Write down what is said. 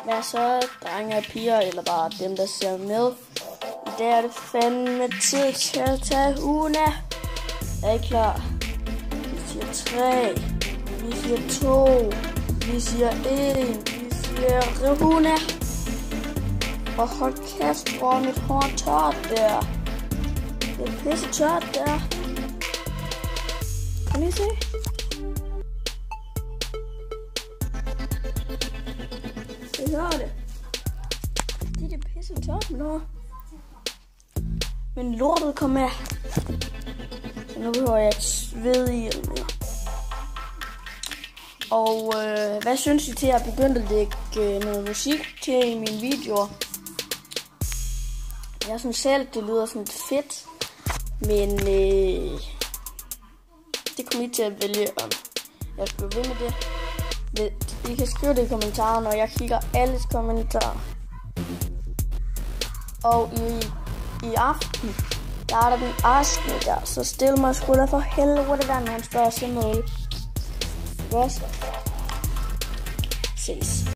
Hvad så, drenge og piger, eller bare dem, der ser med? I dag er det fandme tid til at tage ugen af. Er I klar? Vi siger 3, vi siger 2, vi siger 1, vi siger ugen af. Og hold kæft, hvor mit hår tørt der. Det er pisse tørt der. Kan I se? I hører det. Det er pisse tørt nu. Men lortet kom med. Så nu behøver jeg et svedehjelm mere. Og hvad synes I til at begynde at lægge noget musik til i mine videoer? Jeg synes selv, det lyder sådan fedt. Men det kommer I til at vælge, om jeg skal ved med det. I kan skrive det i kommentarerne, og jeg kigger alles kommentarer. Og i aften, der er der den aften der, så stil mig sgu da for helvede, når han spørger sig mål. Godt. Ses.